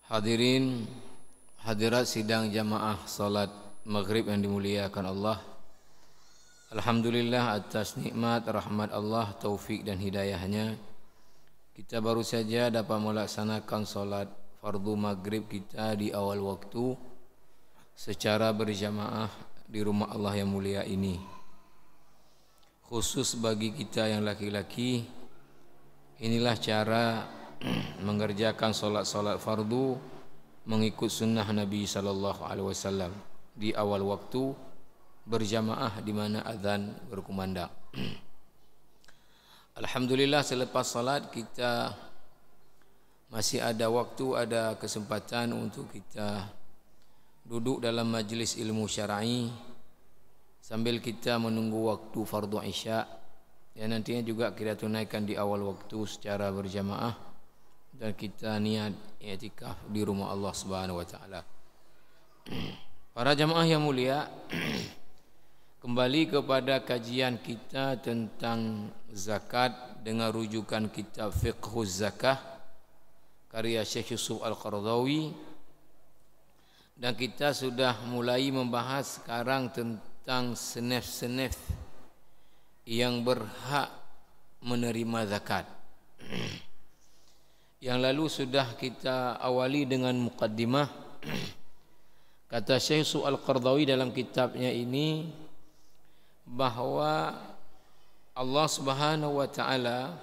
Hadirin hadirat sidang jamaah salat maghrib yang dimuliakan Allah. Alhamdulillah atas nikmat rahmat Allah, taufik dan hidayahnya, kita baru saja dapat melaksanakan salat fardu maghrib kita di awal waktu secara berjamaah di rumah Allah yang mulia ini. Khusus bagi kita yang laki-laki, inilah cara mengerjakan solat-solat fardu mengikut sunnah Nabi sallallahu alaihi wasallam di awal waktu berjamaah di mana azan berkumandang. Alhamdulillah, selepas salat kita masih ada waktu, ada kesempatan untuk kita duduk dalam majlis ilmu syar'i sambil kita menunggu waktu fardu isya yang nantinya juga kita tunaikan di awal waktu secara berjamaah, dan kita niat i'tikaf di rumah Allah Subhanahu wa taala. Para jamaah yang mulia, kembali kepada kajian kita tentang zakat dengan rujukan kitab Fiqhuz Zakah karya Syekh Yusuf Al-Qaradawi, dan kita sudah mulai membahas sekarang tentang senef-senef yang berhak menerima zakat. Yang lalu sudah kita awali dengan muqaddimah. Kata Syekh Yusuf Al-Qaradawi dalam kitabnya ini bahwa Allah Subhanahu wa taala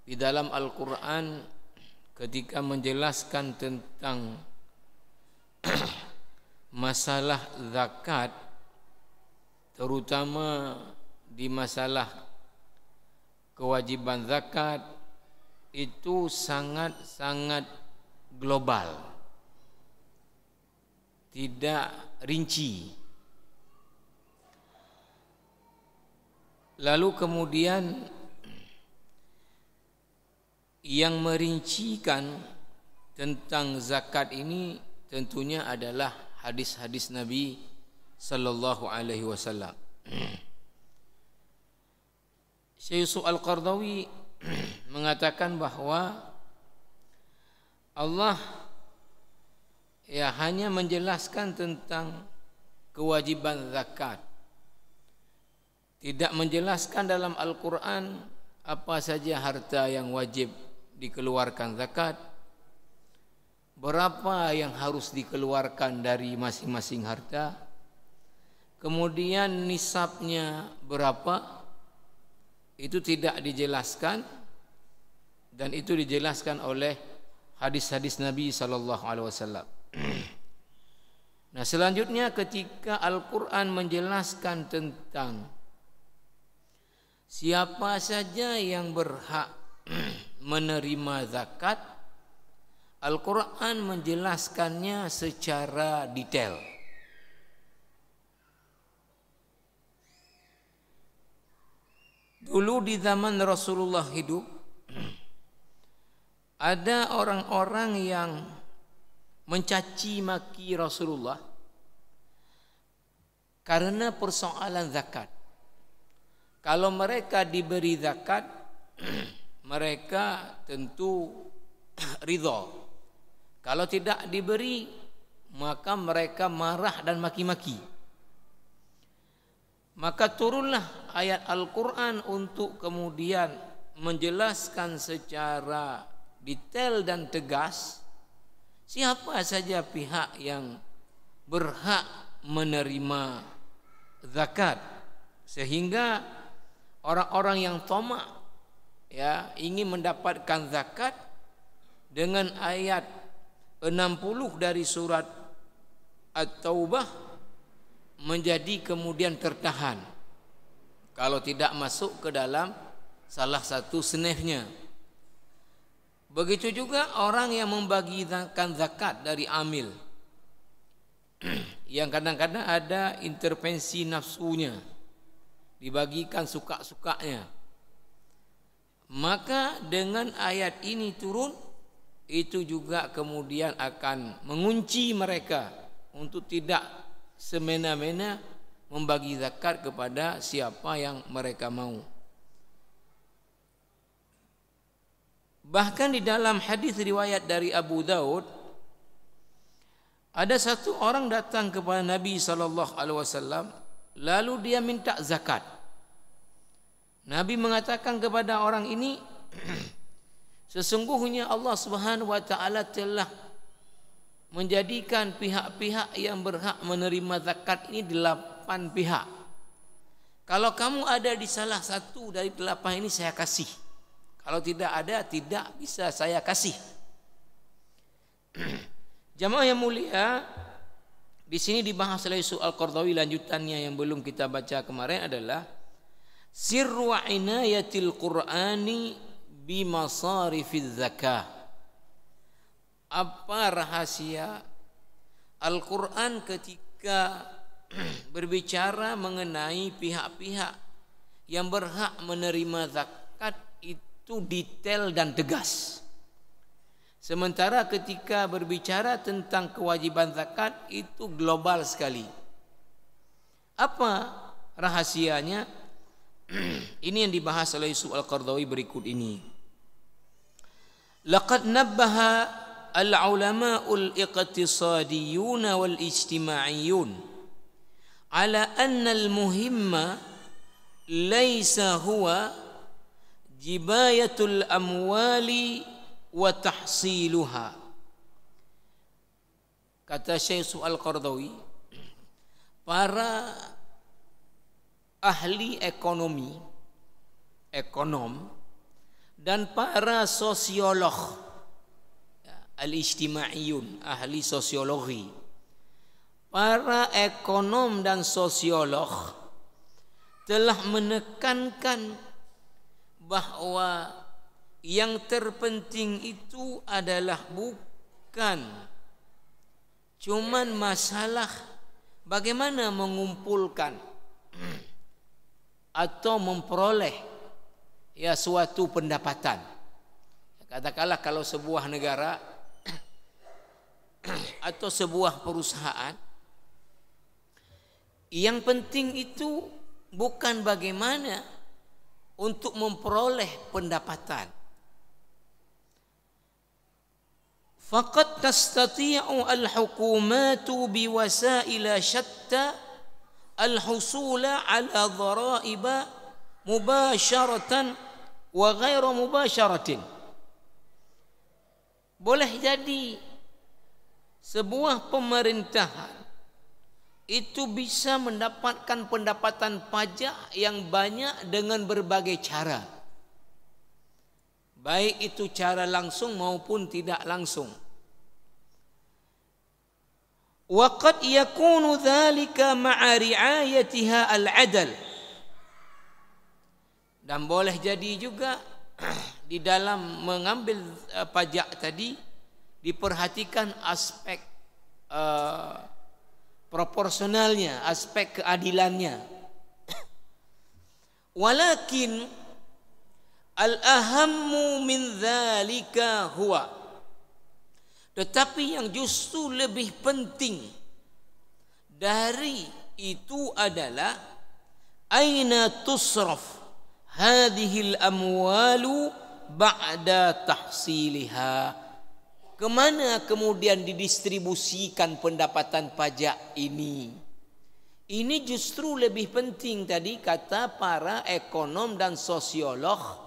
di dalam Al-Qur'an ketika menjelaskan tentang masalah zakat, terutama di masalah kewajiban zakat, itu sangat-sangat global, tidak rinci. Lalu kemudian yang merincikan tentang zakat ini tentunya adalah hadis-hadis Nabi sallallahu alaihi wasallam. Syekh Yusuf Al-Qaradawi mengatakan bahwa Allah hanya menjelaskan tentang kewajiban zakat, tidak menjelaskan dalam Al-Quran apa saja harta yang wajib dikeluarkan zakat, berapa yang harus dikeluarkan dari masing-masing harta, kemudian nisabnya berapa, itu tidak dijelaskan, dan itu dijelaskan oleh hadis-hadis Nabi sallallahu alaihi wasallam. Nah, selanjutnya ketika Al-Qur'an menjelaskan tentang siapa saja yang berhak menerima zakat, Al-Qur'an menjelaskannya secara detail. Dulu di zaman Rasulullah hidup, ada orang-orang yang mencaci maki Rasulullah karena persoalan zakat. Kalau mereka diberi zakat, mereka tentu ridha. Kalau tidak diberi, maka mereka marah dan maki-maki. Maka turunlah ayat Al-Quran untuk kemudian menjelaskan secara detail dan tegas siapa saja pihak yang berhak menerima zakat, sehingga orang-orang yang tamak ingin mendapatkan zakat dengan ayat 60 dari surat At-Taubah menjadi kemudian tertahan kalau tidak masuk ke dalam salah satu senefnya. Begitu juga orang yang membagikan zakat dari amil, yang kadang-kadang ada intervensi nafsunya, dibagikan suka-sukanya. Maka dengan ayat ini turun, itu juga kemudian akan mengunci mereka untuk tidak semena-mena membagi zakat kepada siapa yang mereka mau. Bahkan di dalam hadis riwayat dari Abu Daud Ada satu orang datang kepada Nabi SAW, lalu dia minta zakat. Nabi mengatakan kepada orang ini, sesungguhnya Allah Subhanahu wa taala telah menjadikan pihak-pihak yang berhak menerima zakat ini 8 pihak. Kalau kamu ada di salah satu dari 8 ini saya kasih. Kalau tidak ada, tidak bisa saya kasih. Jamaah yang mulia, di sini dibahas oleh Syekh Al-Qaradawi, lanjutannya yang belum kita baca kemarin adalah sirru inayatil Qur'ani bi masarifiz zakah. Apa rahasia Al-Qur'an ketika berbicara mengenai pihak-pihak yang berhak menerima zakat itu detail dan tegas. Sementara ketika berbicara tentang kewajiban zakat itu global sekali. Apa rahasianya? Ini yang dibahas oleh Syekh Al-Qaradawi berikut ini. Laqad nabbaha al-ulama'ul iqtisadiyun wal ijtima'iyyun ala anna al-muhimma laysa huwa jibayatul amwali wa tahsiluha. Kata Syekh Al-Qaradawi, para ahli ekonom dan para sosiolog, al-ijtimaiyun, ahli sosiologi, para ekonom dan sosiolog telah menekankan bahwa yang terpenting itu adalah bukan cuman masalah bagaimana mengumpulkan atau memperoleh suatu pendapatan. Katakanlah kalau sebuah negara atau sebuah perusahaan, yang penting itu bukan bagaimana untuk memperoleh pendapatan. Faqad tastati'u al-hukumatu biwasaila syatta al-husula ala dharaiba mubasharatan wa ghairu mubasharatin. Boleh jadi sebuah pemerintahan itu bisa mendapatkan pendapatan pajak yang banyak dengan berbagai cara, baik itu cara langsung maupun tidak langsung. Wa qad yakunu dzalika ma'a ri'ayatiha al-'adl. Dan boleh jadi juga di dalam mengambil pajak tadi diperhatikan aspek proporsionalnya, aspek keadilannya. Walakin al-ahammu min dzalika huwa, tetapi yang justru lebih penting dari itu adalah aina tusraf hadhil amwalu ba'da tahsiliha. Kemana kemudian didistribusikan pendapatan pajak ini? Ini justru lebih penting tadi kata para ekonom dan sosiolog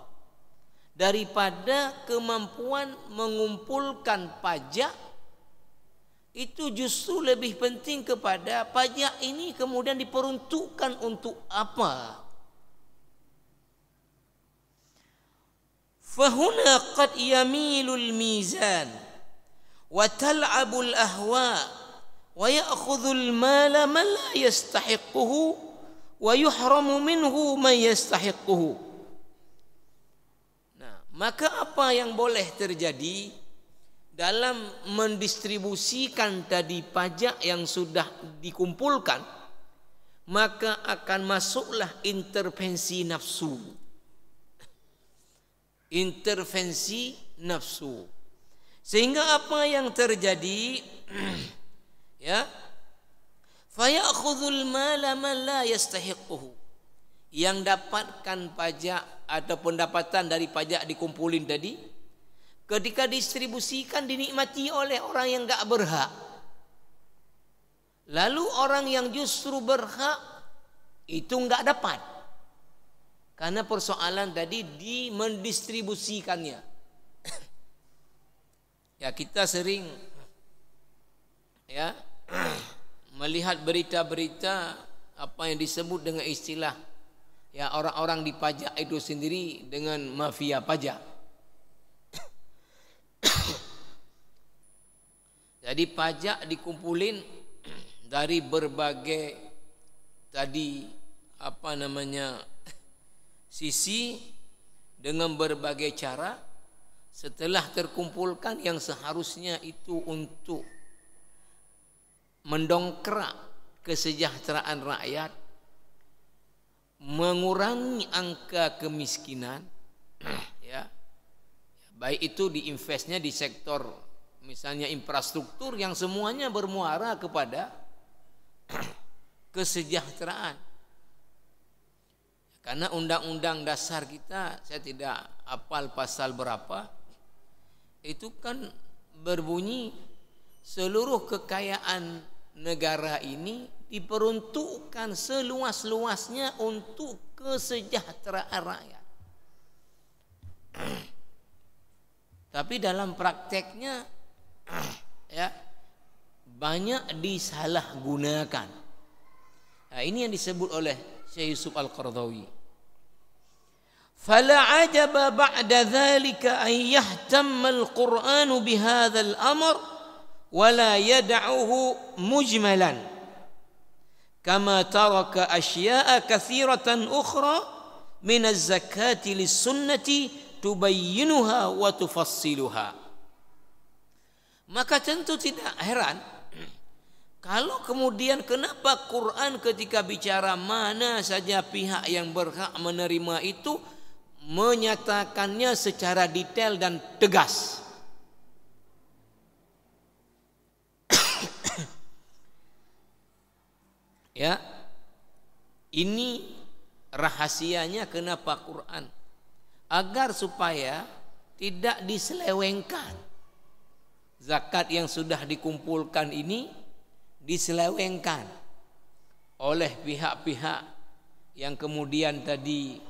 daripada kemampuan mengumpulkan pajak. Itu justru lebih penting kepada pajak ini kemudian diperuntukkan untuk apa? Fahuna qad yamilul mizan wa tal'abul ahwa wa ya'khudhul mala man la yastahiquhu wa yuhramu minhu man yastahiquhu. Nah, maka apa yang boleh terjadi dalam mendistribusikan tadi pajak yang sudah dikumpulkan? Maka akan masuklah intervensi nafsu. Intervensi nafsu. Sehingga apa yang terjadi? Ya, fayakhudhul mala man la yastahiquhu. Yang dapatkan pajak atau pendapatan dari pajak dikumpulin tadi, ketika distribusikan dinikmati oleh orang yang enggak berhak. Lalu orang yang justru berhak itu enggak dapat. Karena persoalan tadi di mendistribusikannya. Ya, kita sering ya melihat berita-berita apa yang disebut dengan istilah ya orang-orang di pajak itu sendiri dengan mafia pajak. Jadi pajak dikumpulin dari berbagai tadi apa namanya sisi dengan berbagai cara. Setelah terkumpulkan yang seharusnya itu untuk mendongkrak kesejahteraan rakyat, mengurangi angka kemiskinan, ya, baik itu diinvestnya di sektor misalnya infrastruktur yang semuanya bermuara kepada kesejahteraan. Karena undang-undang dasar kita, saya tidak hafal pasal berapa, itu kan berbunyi seluruh kekayaan negara ini diperuntukkan seluas-luasnya untuk kesejahteraan rakyat. Tapi dalam prakteknya ya banyak disalahgunakan. Nah, ini yang disebut oleh Syekh Yusuf Al-Qaradawi. فلا عجب بعد ذلك أن يهتم القرآن بهذا الأمر ولا يدعه مجملا كما ترك أشياء كثيرة أخرى من الزكاة للسنة تبينها وتفصلها. Maka tentu tidak heran kalau kemudian kenapa Quran ketika bicara mana saja pihak yang berhak menerima itu menyatakannya secara detail dan tegas. Ya, ini rahasianya kenapa Quran, agar supaya tidak diselewengkan zakat yang sudah dikumpulkan ini diselewengkan oleh pihak-pihak yang kemudian tadi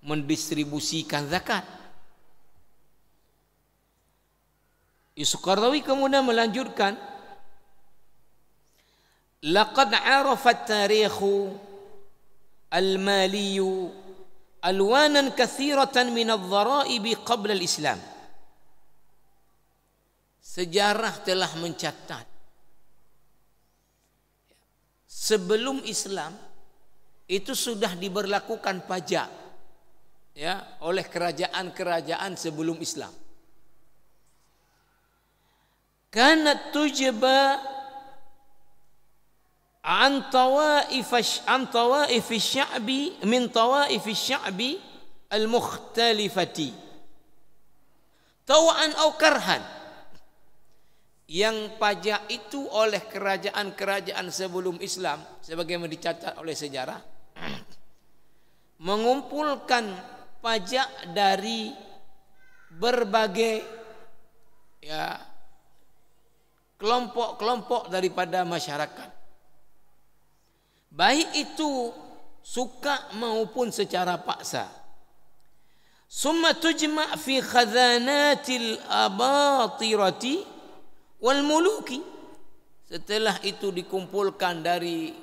mendistribusikan zakat. Yusuf Qaradawi kemudian melanjutkan, laqad 'arafa at-tarikhu al-mali alwanan katsiratan min adh-dharaib qabla al-Islam. Sejarah telah mencatat sebelum Islam itu sudah diberlakukan pajak ya oleh kerajaan-kerajaan sebelum Islam. Kanat tujba an tawaif asy-sya'bi min tawaif asy-sya'bi al-mukhtalifati taw'an aw karhan. Yang pajak itu oleh kerajaan-kerajaan sebelum Islam sebagaimana dicatat oleh sejarah mengumpulkan pajak dari berbagai ya kelompok-kelompok daripada masyarakat, baik itu suka maupun secara paksa. Summa tujma' fi khazanatil abatirati wal muluki. Setelah itu dikumpulkan dari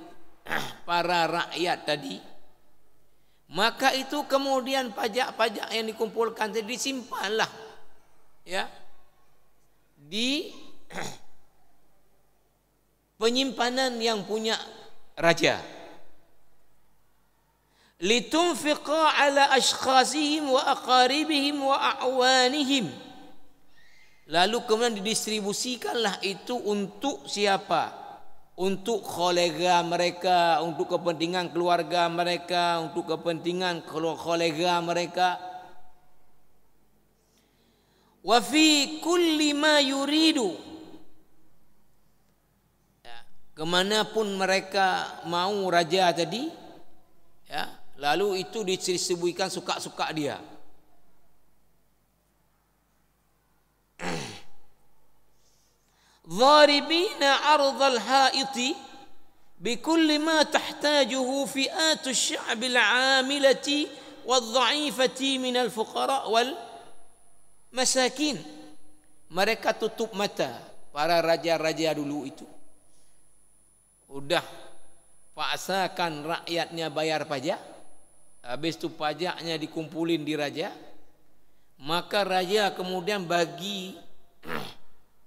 para rakyat tadi, maka itu kemudian pajak-pajak yang dikumpulkan tadi disimpanlah ya di penyimpanan yang punya raja. Litunfiqa ala ashkhasihim wa aqaribihim wa a'wanihim. Lalu kemudian didistribusikanlah itu untuk siapa? Untuk kolega mereka, untuk kepentingan keluarga mereka, untuk kepentingan kolega mereka. Wa fi kulli ma yuridu. Kemanapun mereka mau raja tadi, ya, lalu itu didistribusikan suka-suka dia. ضاربين عرض الحائط بكل ما تحتاجه فئات الشعب العاملة والضعيفة من الفقراء والمساكين. Mereka tutup mata, para raja-raja dulu itu. Udah paksakan rakyatnya bayar pajak, habis itu pajaknya dikumpulin di raja, maka raja kemudian bagi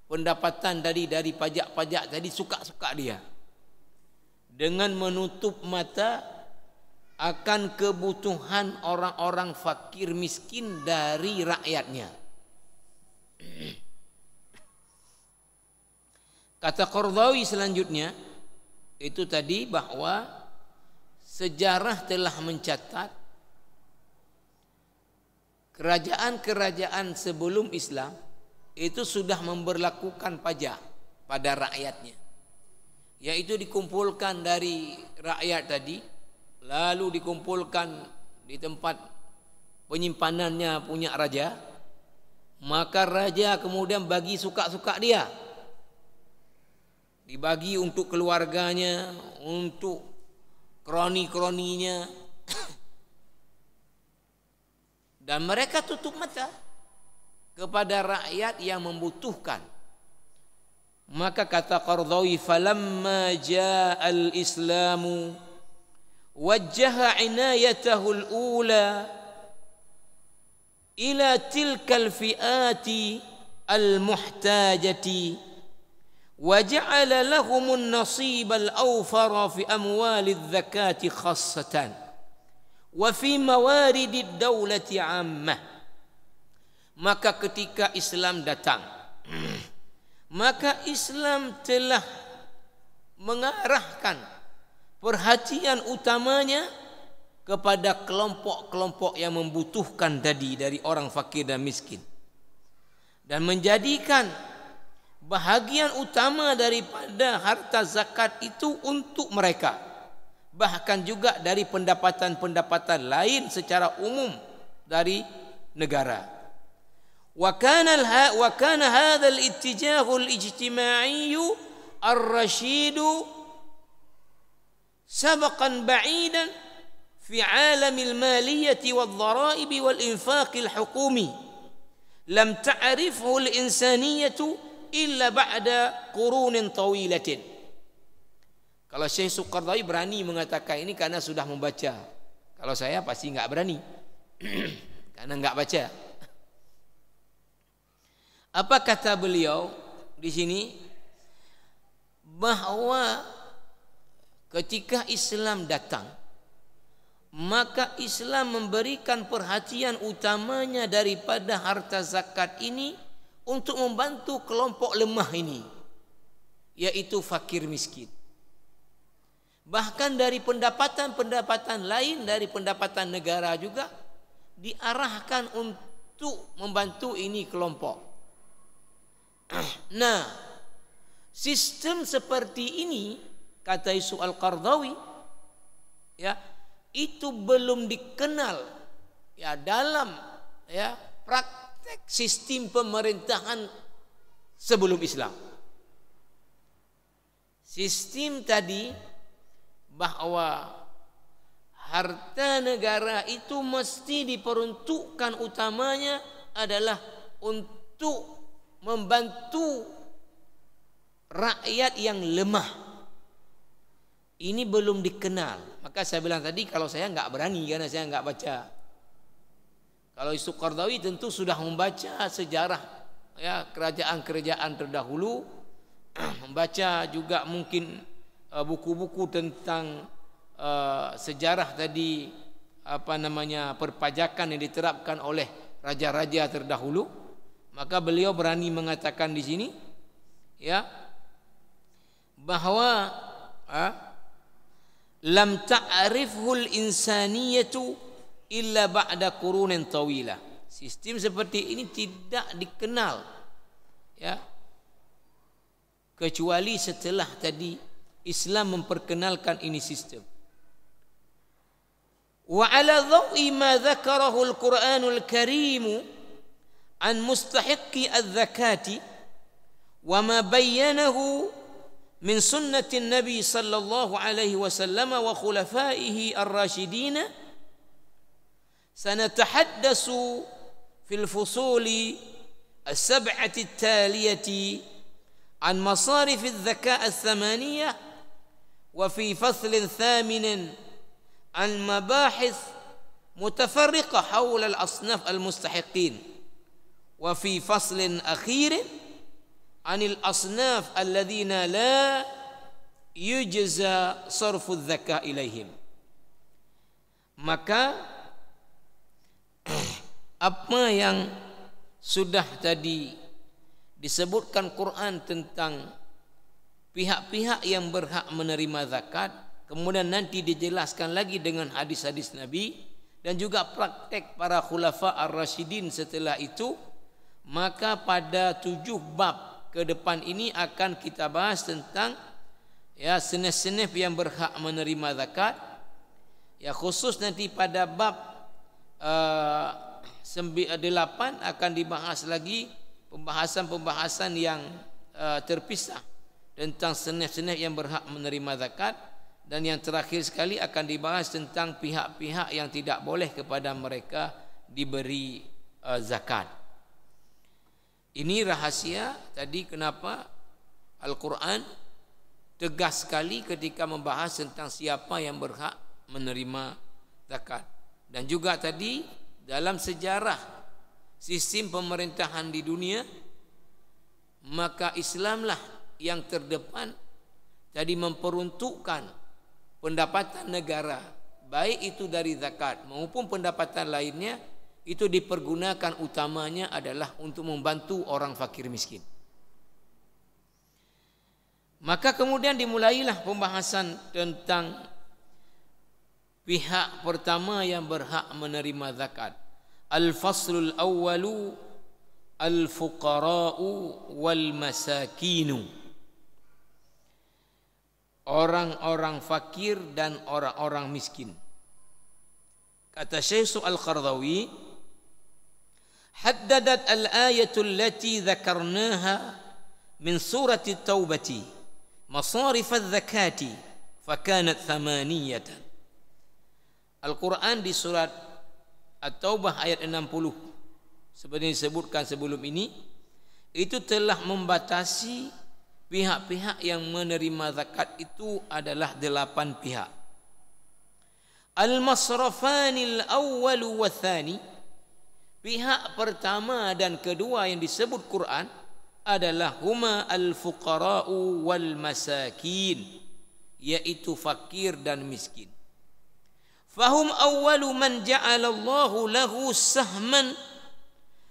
pendapatan dari pajak-pajak tadi suka-suka dia, dengan menutup mata akan kebutuhan orang-orang fakir miskin dari rakyatnya. Kata Qardawi selanjutnya itu tadi bahwa sejarah telah mencatat kerajaan-kerajaan sebelum Islam itu sudah memberlakukan pajak pada rakyatnya, yaitu dikumpulkan dari rakyat tadi, lalu dikumpulkan di tempat penyimpanannya punya raja, maka raja kemudian bagi suka-suka dia, dibagi untuk keluarganya, untuk kroni-kroninya, dan mereka tutup mata kepada rakyat yang membutuhkan. Maka kata Qardawi, falamma jaa al-islamu wajjaha inayatahu al-ula ila tilka al-fi'ati al-muhtajati وجعل لهم النصيب الأوفر في أموال الزكاة خاصة وفي موارد الدولة عامة. Maka ketika Islam datang, maka Islam telah mengarahkan perhatian utamanya kepada kelompok-kelompok yang membutuhkan tadi dari orang fakir dan miskin, dan menjadikan bahagian utama daripada harta zakat itu untuk mereka, bahkan juga dari pendapatan-pendapatan lain secara umum dari negara. Wa kana hadha al-ittijah al-ijtima'i ar-rashid sabaqan ba'idan fi 'alam al-maliyyah wal-dharaib wal-infaq al-hukumi lam ta'rifhu al-insaniyah illa ba'da qurunin tawilatin. Kalau Syekh Qardawi berani mengatakan ini karena sudah membaca. Kalau saya pasti enggak berani karena enggak baca. Apa kata beliau di sini? Bahwa ketika Islam datang, maka Islam memberikan perhatian utamanya daripada harta zakat ini untuk membantu kelompok lemah ini, yaitu fakir miskin. Bahkan dari pendapatan-pendapatan lain, dari pendapatan negara juga diarahkan untuk membantu ini kelompok. Nah, sistem seperti ini, kata Yusuf Al-Qardawi, ya, itu belum dikenal ya dalam ya praktek sistem pemerintahan sebelum Islam. Sistem tadi bahwa harta negara itu mesti diperuntukkan utamanya adalah untuk membantu rakyat yang lemah. Ini belum dikenal. Maka saya bilang tadi kalau saya enggak berani karena saya enggak baca. Kalau Yusuf Qardawi tentu sudah membaca sejarah ya kerajaan-kerajaan terdahulu, membaca juga mungkin buku-buku tentang sejarah tadi perpajakan yang diterapkan oleh raja-raja terdahulu. Maka beliau berani mengatakan di sini ya bahwa lam ta'rifhul insaniyatu illa ba'da qurunin tawilah. Sistem seperti ini tidak dikenal ya kecuali setelah tadi Islam memperkenalkan ini sistem. Wa ala dhawi ma dzakarahu al-Qur'anul Karim an mustahiqqi adz-zakati wa ma bayyanahu min sunnatin Nabi sallallahu alaihi wasallam wa khulafaihi ar-rasyidin sanatahaddatsu fil fusuli السبعة التالية عن مصارف الذكاء الثمانية وفي فصل ثامن عن مباحث متفرقة حول الأصناف المستحقين وفي فصل أخير عن الأصناف الذين لا يجزى صرف الذكاء إليهم. Maka apa yang sudah tadi disebutkan Quran tentang pihak-pihak yang berhak menerima zakat, kemudian nanti dijelaskan lagi dengan hadis-hadis Nabi dan juga praktek para khulafa ar-rasyidin setelah itu, maka pada 7 bab ke depan ini akan kita bahas tentang ya senif-senif yang berhak menerima zakat. Ya khusus nanti pada bab 8 akan dibahas lagi pembahasan-pembahasan yang terpisah tentang senif-senif yang berhak menerima zakat, dan yang terakhir sekali akan dibahas tentang pihak-pihak yang tidak boleh kepada mereka diberi zakat. Ini rahasia tadi kenapa Al-Quran tegas sekali ketika membahas tentang siapa yang berhak menerima zakat. Dan juga tadi dalam sejarah sistem pemerintahan di dunia, maka Islamlah yang terdepan tadi memperuntukkan pendapatan negara, baik itu dari zakat maupun pendapatan lainnya, itu dipergunakan utamanya adalah untuk membantu orang fakir miskin. Maka kemudian dimulailah pembahasan tentang pihak pertama yang berhak menerima zakat. Al-faslul awwalu al-fuqara'u wal masakinu. Orang-orang fakir dan orang-orang miskin. Kata Syekh Al-Qardawi, haddadat al-ayatu allati dzakarnaha min surati at-taubati masarif az-zakati fakanat thamaniyatan. Al-Quran di surat At-Taubah ayat 60 seperti disebutkan sebelum ini, itu telah membatasi pihak-pihak yang menerima zakat itu adalah 8 pihak. Al-masrafanil awwalu wa tsani, pihak pertama dan kedua yang disebut Quran adalah huma al-fuqara'u wal masakin, yaitu fakir dan miskin. Fahum awwalu man ja'ala Allahu lahu sahman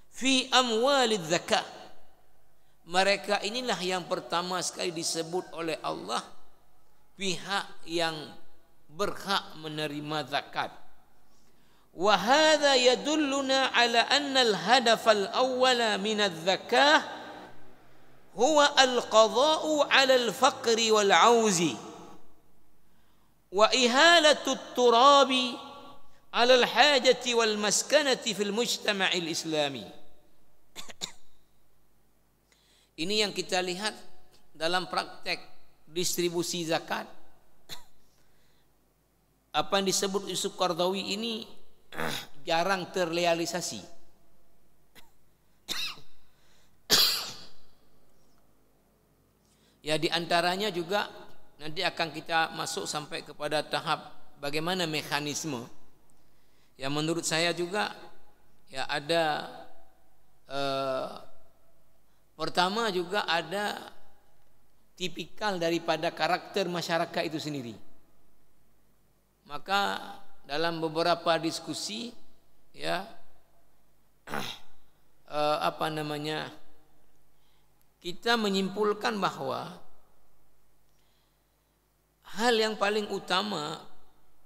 fi amwalidz zakah. Mereka inilah yang pertama sekali disebut oleh Allah pihak yang berhak menerima zakat. Wa hadza yadulluna ala anna al-hadaf al-awwala min adz-zakah huwa al-qada'u 'ala al-faqri wal-'auzi wa ihalatu at-turabi 'ala al-hajati wal-maskanati fil mujtama'il islami. Ini yang kita lihat dalam praktek distribusi zakat. Apa yang disebut Yusuf Qardawi ini jarang terrealisasi. Ya, di antaranya juga nanti akan kita masuk sampai kepada tahap bagaimana mekanisme. Ya, menurut saya juga ya ada pertama juga ada tipikal daripada karakter masyarakat itu sendiri. Maka dalam beberapa diskusi ya kita menyimpulkan bahwa hal yang paling utama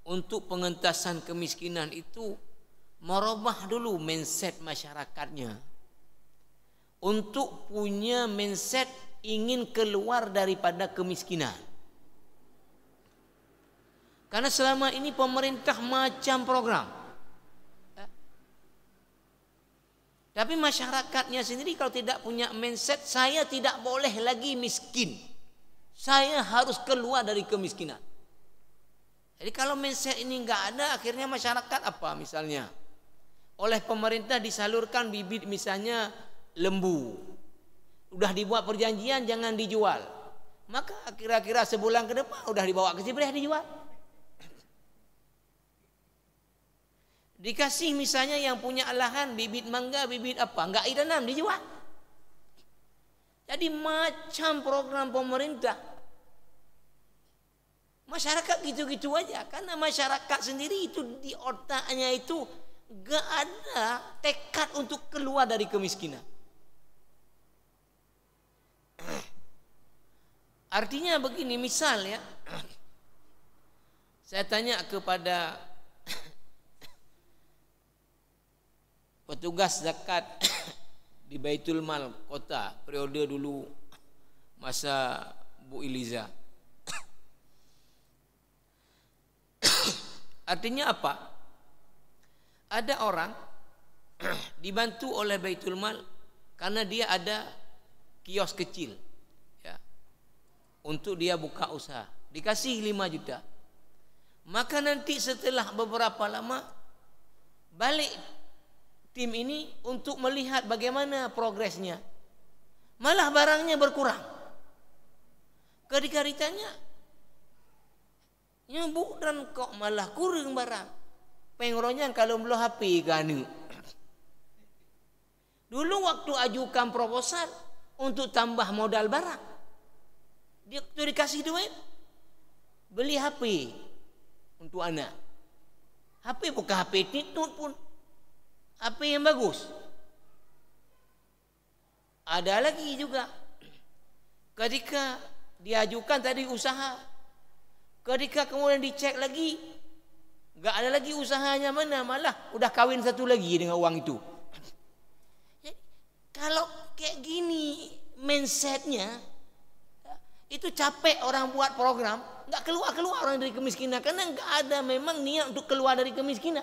untuk pengentasan kemiskinan itu merubah dulu mindset masyarakatnya untuk punya mindset ingin keluar daripada kemiskinan. Karena selama ini pemerintah macam program, Tapi masyarakatnya sendiri kalau tidak punya mindset, saya tidak boleh lagi miskin, saya harus keluar dari kemiskinan. Jadi kalau mindset ini nggak ada, akhirnya masyarakat apa misalnya? Oleh pemerintah disalurkan bibit misalnya lembu, udah dibuat perjanjian jangan dijual, maka kira-kira sebulan ke depan udah dibawa ke Cibreh dijual. Dikasih misalnya yang punya lahan bibit mangga, bibit apa, enggak ditanam dijual. Jadi macam program pemerintah, masyarakat gitu-gitu aja, karena masyarakat sendiri itu di otaknya itu enggak ada tekad untuk keluar dari kemiskinan. Artinya begini, misal ya, saya tanya kepada petugas zakat di Baitul Mal kota periode dulu masa Bu Iliza. Artinya apa? Ada orang dibantu oleh Baitul Mal karena dia ada kios kecil ya, untuk dia buka usaha, dikasih 5 juta. Maka nanti setelah beberapa lama balik tim ini untuk melihat bagaimana progresnya, malah barangnya berkurang. Ketika ditanya, nyebut dan kok malah kurang barang. Pengronya kalau belum HP kan. Dulu waktu ajukan proposal untuk tambah modal barang, dia dikasih duit beli HP untuk anak. HP bukan HP titut pun, HP yang bagus. Ada lagi juga ketika diajukan tadi usaha, ketika kemudian dicek lagi enggak ada lagi usahanya, mana malah udah kawin satu lagi dengan uang itu. Kalau kayak gini mindsetnya, itu capek orang buat program, enggak keluar orang dari kemiskinan karena enggak ada memang niat untuk keluar dari kemiskinan.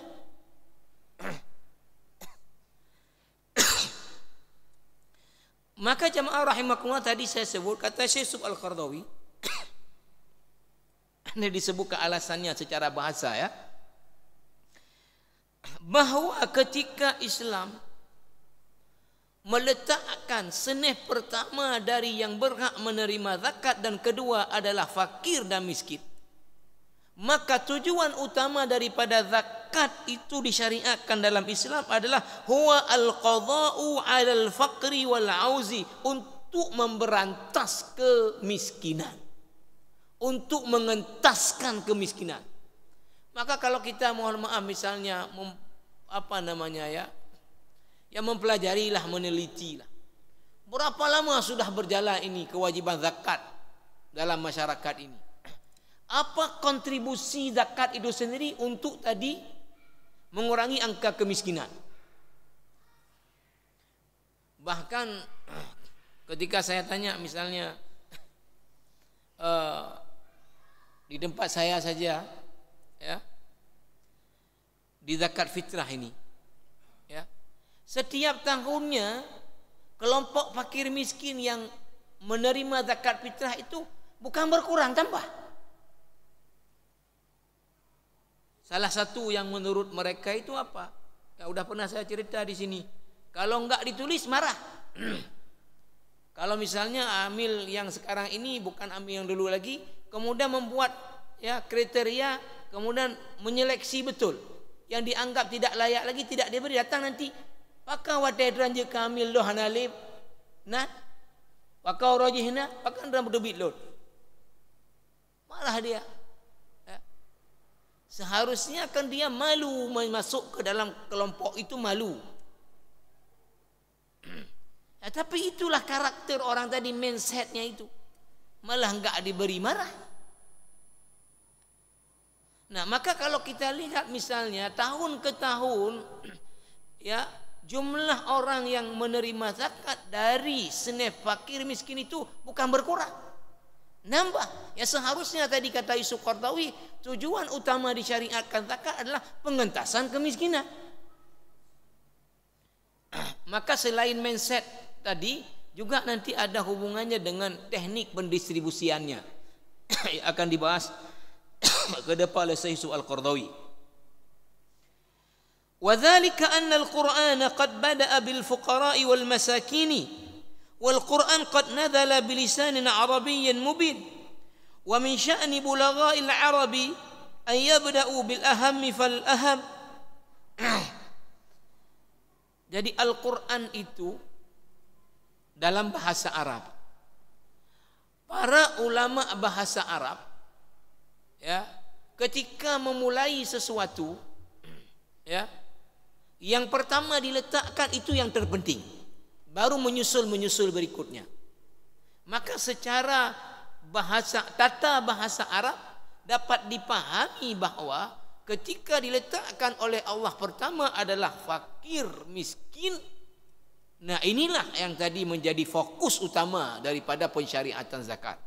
Maka jamaah rahimakumullah, tadi saya sebut kata Syekh Yusuf Al-Qaradawi, ini disebut alasannya secara bahasa ya, bahwa ketika Islam meletakkan seneh pertama dari yang berhak menerima zakat dan kedua adalah fakir dan miskin, maka tujuan utama daripada zakat itu disyariatkan dalam Islam adalah huwa al-qadha'u 'alal faqri wal 'auzi, untuk memberantas kemiskinan, untuk mengentaskan kemiskinan. Maka kalau kita mohon maaf misalnya mempelajarilah, menelitilah berapa lama sudah berjalan ini kewajiban zakat dalam masyarakat ini. Apa kontribusi zakat itu sendiri untuk tadi mengurangi angka kemiskinan? Bahkan ketika saya tanya misalnya di tempat saya saja ya, di zakat fitrah ini ya, setiap tahunnya kelompok fakir miskin yang menerima zakat fitrah itu bukan berkurang, tambah. Salah satu yang menurut mereka itu apa? Ya udah pernah saya cerita di sini. Kalau enggak ditulis marah. Kalau misalnya amil yang sekarang ini bukan amil yang dulu lagi, kemudian membuat ya kriteria, kemudian menyeleksi betul, yang dianggap tidak layak lagi tidak diberi, datang nanti pakau wadai je kamil lo hanalib nah pakau rojihna pakan dalam berdebit lo, malah dia seharusnya kan dia malu masuk ke dalam kelompok itu, malu. Ya, tapi itulah karakter orang tadi, mindsetnya itu, malah enggak diberi marah. Nah, maka kalau kita lihat misalnya tahun ke tahun ya, jumlah orang yang menerima zakat dari senef fakir miskin itu bukan berkurang, nambah. Ya seharusnya tadi kata Yusuf Qaradawi, tujuan utama disyariatkan zakat adalah pengentasan kemiskinan. Maka selain mindset tadi juga nanti ada hubungannya dengan teknik pendistribusiannya akan dibahas ke depan oleh Syekh Al-Qardawi. Wa dzalika anna al-Qur'ana qad bada'a bil fuqara'i wal masakin wal Qur'an qad nazala bilisanin arabiyyin mubin wa min sya'ni bulagha'il arabi an yabda'u bil ahammi fal aham. Jadi Al-Quran itu dalam bahasa Arab. Para ulama bahasa Arab, ya, ketika memulai sesuatu, ya, yang pertama diletakkan itu yang terpenting, baru menyusul berikutnya. Maka secara tata bahasa Arab dapat dipahami bahwa ketika diletakkan oleh Allah pertama adalah fakir miskin. Nah, inilah yang tadi menjadi fokus utama daripada pensyariatan zakat.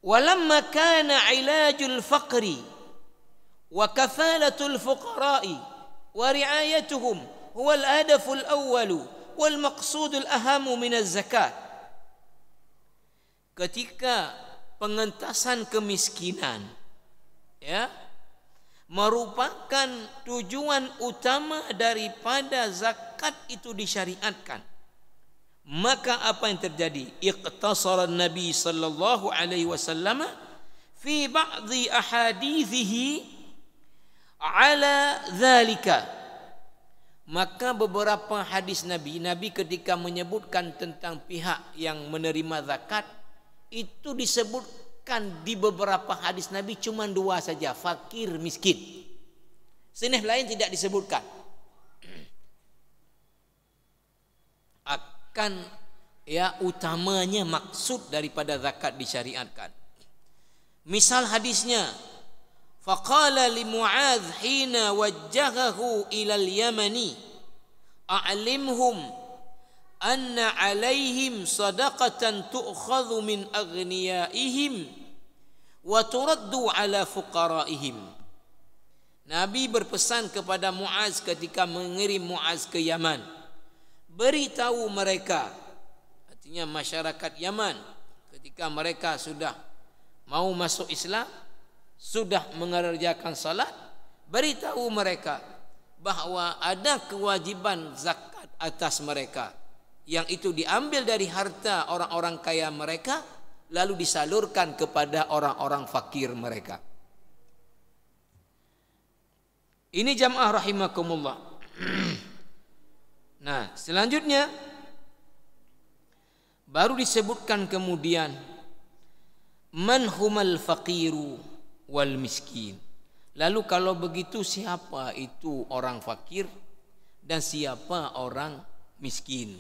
Walamma kana ilajul faqri wa kafalatul fuqara'i wa ri'ayatuhum huwa al-hadaful awwalu wal maqsudul ahamu minaz zakat. Ketika pengentasan kemiskinan, ya, merupakan tujuan utama daripada zakat itu disyariatkan, maka apa yang terjadi? Iqtasara Nabi sallallahu alaihi wasallam fi ba'dhi ahadithihi ala dzalika. Maka beberapa hadis Nabi ketika menyebutkan tentang pihak yang menerima zakat, itu disebutkan di beberapa hadis Nabi cuma dua saja, fakir miskin. Seneh lain tidak disebutkan. Akan, ya, utamanya maksud daripada zakat disyariatkan. Misal hadisnya, faqala li Mu'adz hina wajjahahu ilal Yamani a'limhum anna alaihim sadaqatan tu'khadhu min aghniyaihim wa turaddu ala fuqaraihim. Nabi berpesan kepada Mu'adz ketika mengirim Mu'adz ke Yaman, beritahu mereka, artinya masyarakat Yaman, ketika mereka sudah mau masuk Islam, sudah mengerjakan salat, beritahu mereka bahwa ada kewajiban zakat atas mereka, yang itu diambil dari harta orang-orang kaya mereka lalu disalurkan kepada orang-orang fakir mereka. Ini jamaah rahimakumullah. Nah, selanjutnya baru disebutkan kemudian man humal faqiru wal miskin. Lalu kalau begitu siapa itu orang fakir dan siapa orang miskin?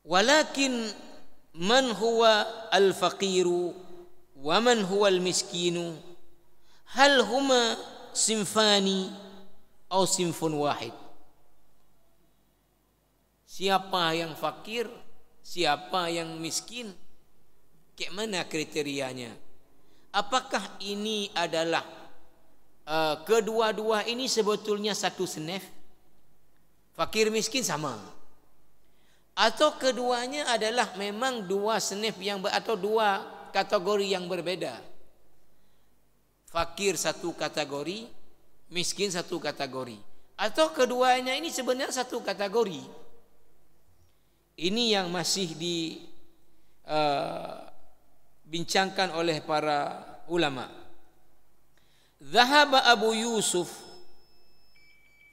Walakin man huwa al faqiru wa man huwa al miskinu hal huma sinfani atau sinfun wahid? Siapa yang fakir, siapa yang miskin? Kayak mana kriterianya? Apakah ini adalah kedua-dua ini sebetulnya satu senef? Fakir miskin sama? Atau keduanya adalah memang dua senef atau dua kategori yang berbeda? Fakir satu kategori, miskin satu kategori. Atau keduanya ini sebenarnya satu kategori? Ini yang masih bincangkan oleh para ulama. Zahaba Abu Yusuf.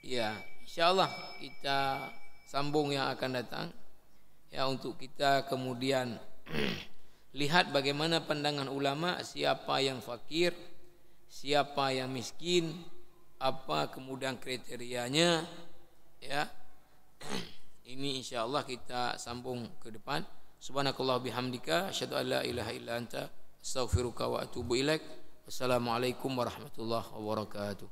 Ya, insyaallah kita sambung yang akan datang, ya, untuk kita kemudian lihat bagaimana pandangan ulama, siapa yang fakir, siapa yang miskin, apa kemudian kriterianya, ya. Ini insyaallah kita sambung ke depan. Subhanakallah bihamdika asyhadu an la ilaha illa anta astaghfiruka wa atubu ilaik. Wassalamualaikum warahmatullahi wabarakatuh.